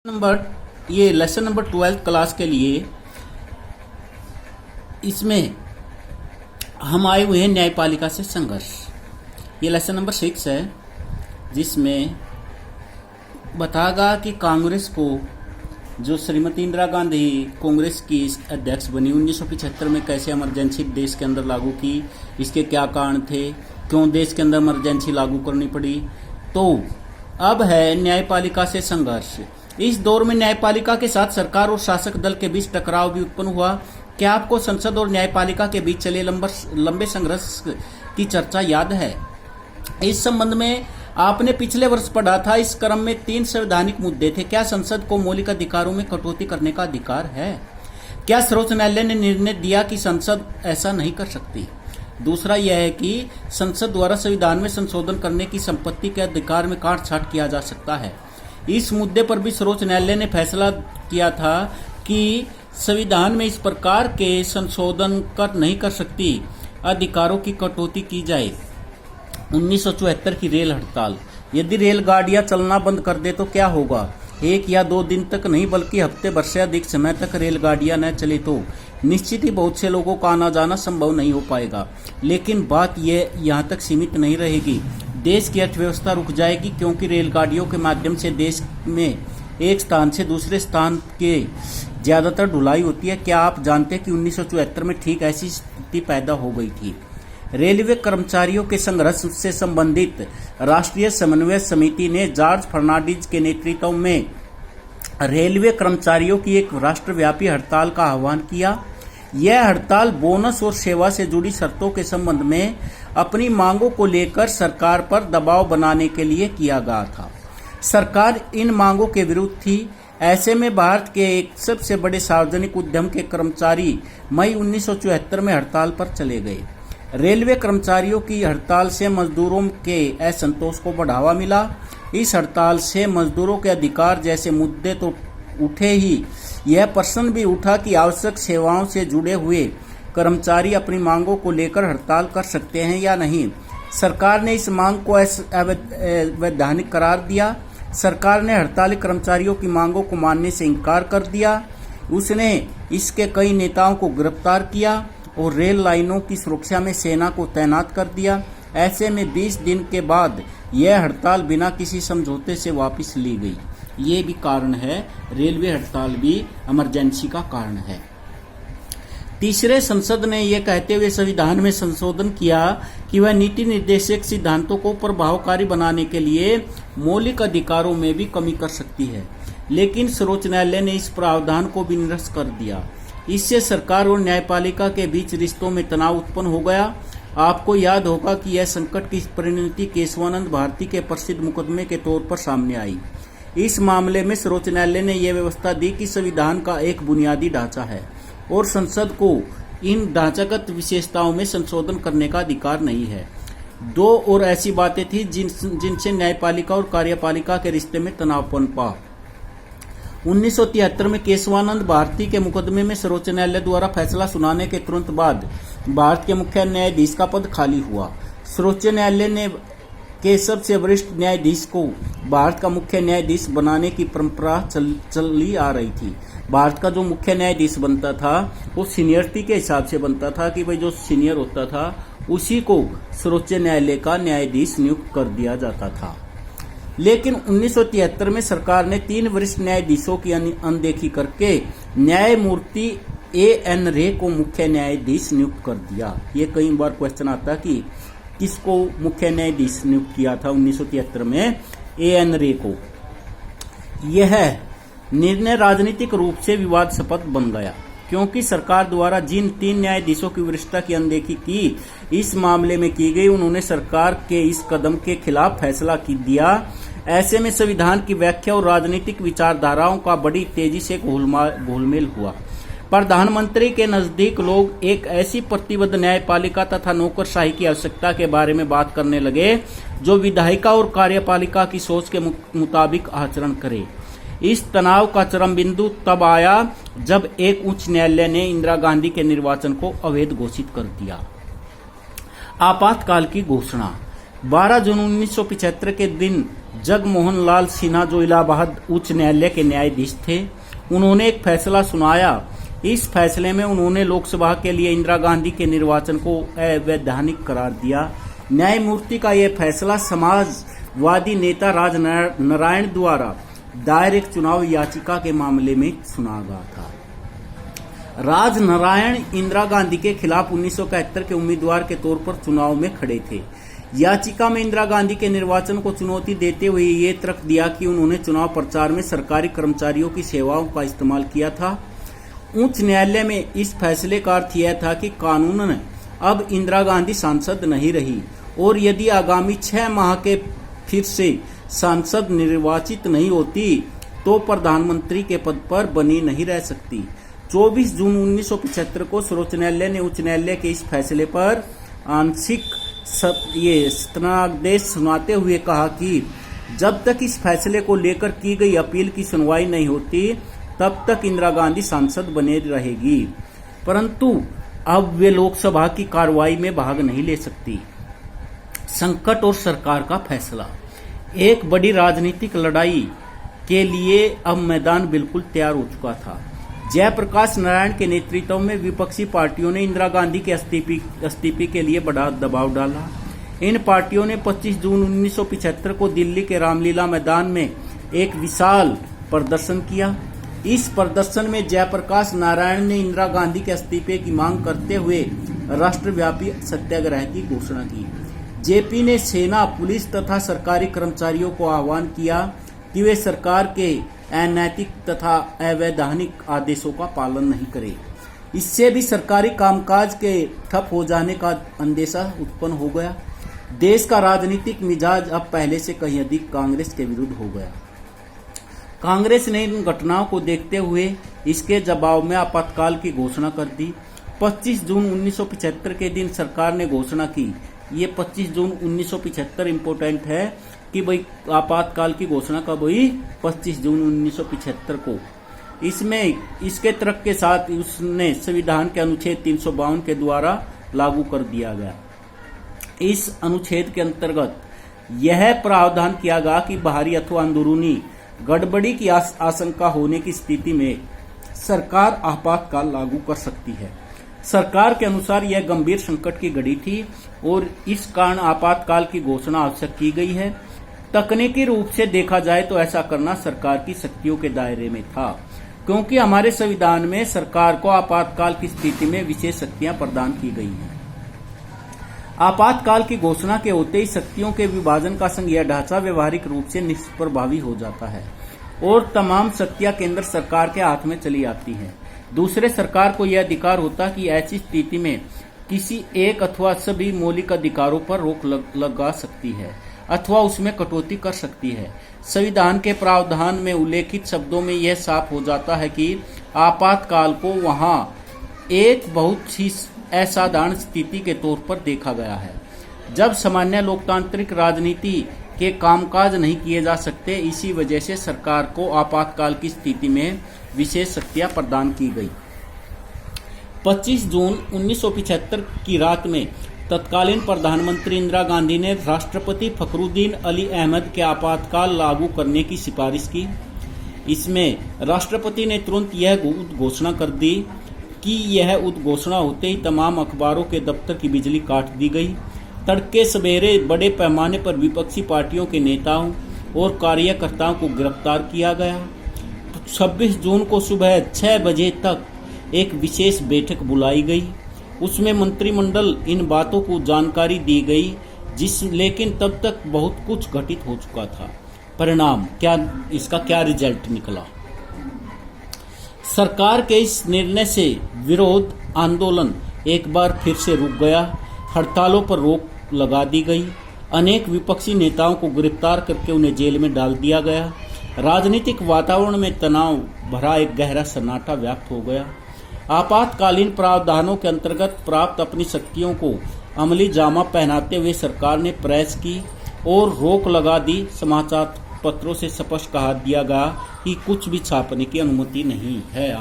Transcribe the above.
Number ये lesson number 12th class के लिए इसमें हम आए हुए हैं न्यायपालिका से संघर्ष। ये लेसन नंबर 6 है जिसमें बतागा कि कांग्रेस को जो श्रीमती इंदिरा गांधी कांग्रेस की अध्यक्ष बनी 1975 में कैसे इमरजेंसी देश के अंदर लागू की, इसके क्या कारण थे, क्यों देश के अंदर इमरजेंसी लागू करनी पड़ी। तो अब है न्यायपालिका से संघर्ष। इस दौर में न्यायपालिका के साथ सरकार और शासक दल के बीच टकराव भी उत्पन्न हुआ। क्या आपको संसद और न्यायपालिका के बीच चले लंबे संघर्ष की चर्चा याद है? इस संबंध में आपने पिछले वर्ष पढ़ा था। इस क्रम में 3 संवैधानिक मुद्दे थे। क्या संसद को मौलिक अधिकारों में कटौती करने का अधिकार है? क्या सर्वोच्च न्यायालय ने निर्णय दिया कि संसद ऐसा नहीं कर सकती? दूसरा यह है कि संसद द्वारा संविधान में संशोधन करने की संपत्ति के अधिकार में काट-छांट किया जा सकता है। इस मुद्दे पर भी सर्वोच्च न्यायालय ने फैसला किया था कि संविधान में इस प्रकार के संशोधन नहीं कर सकती अधिकारों की कटौती की जाए। 1974 की रेल हड़ताल। यदि रेलगाड़ियां चलना बंद कर दे तो क्या होगा? 1 या 2 दिन तक नहीं बल्कि हफ्ते भर से अधिक समय तक रेलगाड़ियां न चले तो निश्चित ही बहुत से लोगों का आना जाना संभव नहीं हो पाएगा। लेकिन बात यह यहाँ तक सीमित नहीं रहेगी। देश की अर्थव्यवस्था रुक जाएगी क्योंकि रेलगाड़ियों के माध्यम से देश में एक स्थान से दूसरे स्थान के ज्यादातर ढुलाई होती है। क्या आप जानते हैं कि 1974 में ठीक ऐसी स्थिति पैदा हो गई थी? रेलवे कर्मचारियों के संघर्ष से संबंधित राष्ट्रीय समन्वय समिति ने जॉर्ज फर्नांडीज के नेतृत्व में रेलवे कर्मचारियों की एक राष्ट्रव्यापी हड़ताल का आह्वान किया। यह हड़ताल बोनस और सेवा से जुड़ी शर्तों के संबंध में अपनी मांगों को लेकर सरकार पर दबाव बनाने के लिए किया गया था। सरकार इन मांगों के विरुद्ध थी। ऐसे में भारत के एक सबसे बड़े सार्वजनिक उद्यम के कर्मचारी मई 1974 में हड़ताल पर चले गए। रेलवे कर्मचारियों की हड़ताल से मजदूरों के असंतोष को बढ़ावा मिला। इस हड़ताल से मजदूरों के अधिकार जैसे मुद्दे तो उठे ही, यह प्रश्न भी उठा कि आवश्यक सेवाओं से जुड़े हुए कर्मचारी अपनी मांगों को लेकर हड़ताल कर सकते हैं या नहीं। सरकार ने इस मांग को अवैधानिक करार दिया। सरकार ने हड़ताली कर्मचारियों की मांगों को मानने से इनकार कर दिया। उसने इसके कई नेताओं को गिरफ्तार किया और रेल लाइनों की सुरक्षा में सेना को तैनात कर दिया। ऐसे में 20 दिन के बाद यह हड़ताल बिना किसी समझौते से वापस ली गई। ये भी कारण है, रेलवे हड़ताल भी इमरजेंसी का कारण है। तीसरे, संसद ने यह कहते हुए संविधान में संशोधन किया कि वह नीति निर्देशक सिद्धांतों को प्रभावकारी बनाने के लिए मौलिक अधिकारों में भी कमी कर सकती है। लेकिन सर्वोच्च न्यायालय ने इस प्रावधान को भी निरस्त कर दिया। इससे सरकार और न्यायपालिका के बीच रिश्तों में तनाव उत्पन्न हो गया। आपको याद होगा कि यह संकट की परिणति केशवानंद भारती के प्रसिद्ध मुकदमे के तौर पर सामने आई। इस मामले में सर्वोच्च न्यायालय ने यह व्यवस्था दी कि संविधान का एक बुनियादी ढांचा है और संसद को इन ढांचागत विशेषताओं में संशोधन करने का अधिकार नहीं है। 2 और ऐसी बातें थी जिनसे न्यायपालिका और कार्यपालिका के रिश्ते में तनाव पनपा। 1973 में केशवानंद भारती के मुकदमे में सर्वोच्च न्यायालय द्वारा फैसला सुनाने के तुरंत बाद भारत के मुख्य न्यायाधीश का पद खाली हुआ। सर्वोच्च न्यायालय के सबसे वरिष्ठ न्यायाधीश को भारत का मुख्य न्यायाधीश बनाने की परंपरा चली आ रही थी। भारत का जो मुख्य न्यायाधीश बनता था वो सीनियरिटी के हिसाब से बनता था कि भाई जो सीनियर होता था उसी को सर्वोच्च न्यायालय का न्यायाधीश नियुक्त कर दिया जाता था। लेकिन 1973 में सरकार ने 3 वरिष्ठ न्यायाधीशों की अनदेखी करके न्यायमूर्ति A.N. रे को मुख्य न्यायाधीश नियुक्त कर दिया। ये कई बार क्वेश्चन आता कि किसको मुख्य न्यायाधीश नियुक्त किया था 1973 में? A.N. रे को। यह निर्णय राजनीतिक रूप से विवादास्पद बन गया क्योंकि सरकार द्वारा जिन 3 न्यायाधीशों की वरिष्ठता की अनदेखी की इस मामले में की गई, उन्होंने सरकार के इस कदम के खिलाफ फैसला दिया। ऐसे में संविधान की व्याख्या और राजनीतिक विचारधाराओं का बड़ी तेजी से घोलमेल हुआ। प्रधानमंत्री के नजदीक लोग एक ऐसी प्रतिबद्ध न्यायपालिका तथा नौकरशाही की आवश्यकता के बारे में बात करने लगे जो विधायिका और कार्यपालिका की सोच के मुताबिक आचरण करे। इस तनाव का चरम बिंदु तब आया जब एक उच्च न्यायालय ने इंदिरा गांधी के निर्वाचन को अवैध घोषित कर दिया। आपातकाल की घोषणा। 12 जून 1975 के दिन जगमोहन लाल सिन्हा, जो इलाहाबाद उच्च न्यायालय के न्यायाधीश थे, उन्होंने एक फैसला सुनाया। इस फैसले में उन्होंने लोकसभा के लिए इंदिरा गांधी के निर्वाचन को अवैधानिक करार दिया। न्यायमूर्ति का यह फैसला समाजवादी नेता राजनारायण द्वारा दायर एक चुनाव याचिका के मामले में सुना गया था। राजनारायण इंदिरा गांधी के खिलाफ 1971 के उम्मीदवार के तौर पर चुनाव में खड़े थे। याचिका में इंदिरा गांधी के निर्वाचन को चुनौती देते हुए ये तर्क दिया कि उन्होंने चुनाव प्रचार में सरकारी कर्मचारियों की सेवाओं का इस्तेमाल किया था। उच्च न्यायालय में इस फैसले का अर्थ यह था कि कानूनन अब इंदिरा गांधी सांसद नहीं रही और यदि आगामी 6 माह के फिर से सांसद निर्वाचित नहीं होती तो प्रधानमंत्री के पद पर बनी नहीं रह सकती। 24 जून 1975 को सर्वोच्च न्यायालय ने उच्च न्यायालय के इस फैसले पर आंशिक स्थगनादेश सुनाते हुए कहा कि जब तक इस फैसले को लेकर की गई अपील की सुनवाई नहीं होती तब तक इंदिरा गांधी सांसद बने रहेगी, परंतु अब वे लोकसभा की कार्रवाई में भाग नहीं ले सकती। संकट और सरकार का फैसला। एक बड़ी राजनीतिक लड़ाई के लिए अब मैदान बिल्कुल तैयार हो चुका था। जयप्रकाश नारायण के नेतृत्व में विपक्षी पार्टियों ने इंदिरा गांधी के इस्तीफे के लिए बड़ा दबाव डाला। इन पार्टियों ने 25 जून 1975 को दिल्ली के रामलीला मैदान में एक विशाल प्रदर्शन किया। इस प्रदर्शन में जयप्रकाश नारायण ने इंदिरा गांधी के इस्तीफे की मांग करते हुए राष्ट्रव्यापी सत्याग्रह की घोषणा की। जेपी ने सेना, पुलिस तथा सरकारी कर्मचारियों को आह्वान किया कि वे सरकार के अनैतिक तथा अवैधानिक आदेशों का पालन नहीं करें। इससे भी सरकारी कामकाज के ठप हो जाने का अंदेशा उत्पन्न हो गया। देश का राजनीतिक मिजाज अब पहले से कहीं अधिक कांग्रेस के विरुद्ध हो गया। कांग्रेस ने इन घटनाओं को देखते हुए इसके जवाब में आपातकाल की घोषणा कर दी। 25 जून 1975 के दिन सरकार ने घोषणा की। ये 25 जून 1975 इम्पोर्टेंट है कि भाई आपातकाल की घोषणा कब हुई? 25 जून 1975 को। इसमें इसके तर्क के साथ उसने संविधान के अनुच्छेद 352 के द्वारा लागू कर दिया गया। इस अनुच्छेद के अंतर्गत यह प्रावधान किया गया कि बाहरी अथवा अंदरूनी गड़बड़ी की आशंका होने की स्थिति में सरकार आपातकाल लागू कर सकती है। सरकार के अनुसार यह गंभीर संकट की घड़ी थी और इस कारण आपातकाल की घोषणा आवश्यक की गई है। तकनीकी रूप से देखा जाए तो ऐसा करना सरकार की शक्तियों के दायरे में था, क्योंकि हमारे संविधान में सरकार को आपातकाल की स्थिति में विशेष शक्तियां प्रदान की गई हैं। आपातकाल की घोषणा के होते ही शक्तियों के विभाजन का संघीय ढांचा व्यवहारिक रूप से निष्प्रभावी हो जाता है और तमाम शक्तियां केंद्र सरकार के हाथ में चली आती हैं। दूसरे, सरकार को यह अधिकार होता कि ऐसी स्थिति में किसी एक अथवा सभी मौलिक अधिकारों पर रोक लगा सकती है अथवा उसमें कटौती कर सकती है। संविधान के प्रावधान में उल्लेखित शब्दों में यह साफ हो जाता है कि आपातकाल को वहां एक बहुत ही असाधारण स्थिति के तौर पर देखा गया है, जब सामान्य लोकतांत्रिक राजनीति के कामकाज नहीं किए जा सकते। इसी वजह से सरकार को आपातकाल की स्थिति में विशेष शक्तियां प्रदान की गई। 25 जून 1975 की रात में तत्कालीन प्रधानमंत्री इंदिरा गांधी ने राष्ट्रपति फखरुद्दीन अली अहमद के आपातकाल लागू करने की सिफारिश की। इसमें राष्ट्रपति ने तुरंत यह घोषणा कर दी कि यह उद्घोषणा होते ही तमाम अखबारों के दफ्तर की बिजली काट दी गई। तड़के सवेरे बड़े पैमाने पर विपक्षी पार्टियों के नेताओं और कार्यकर्ताओं को गिरफ्तार किया गया। 26 जून को सुबह 6 बजे तक एक विशेष बैठक बुलाई गई। उसमें मंत्रिमंडल इन बातों को जानकारी दी गई लेकिन तब तक बहुत कुछ घटित हो चुका था। परिणाम क्या, इसका क्या रिजल्ट निकला? सरकार के इस निर्णय से विरोध आंदोलन एक बार फिर से रुक गया। हड़तालों पर रोक लगा दी गई। अनेक विपक्षी नेताओं को गिरफ्तार करके उन्हें जेल में डाल दिया गया। राजनीतिक वातावरण में तनाव भरा एक गहरा सन्नाटा व्याप्त हो गया। आपातकालीन प्रावधानों के अंतर्गत प्राप्त अपनी शक्तियों को अमली जामा पहनाते हुए सरकार ने प्रेस की और रोक लगा दी। समाचार पत्रों से स्पष्ट कहा दिया गया कि कुछ भी छापने की अनुमति नहीं है।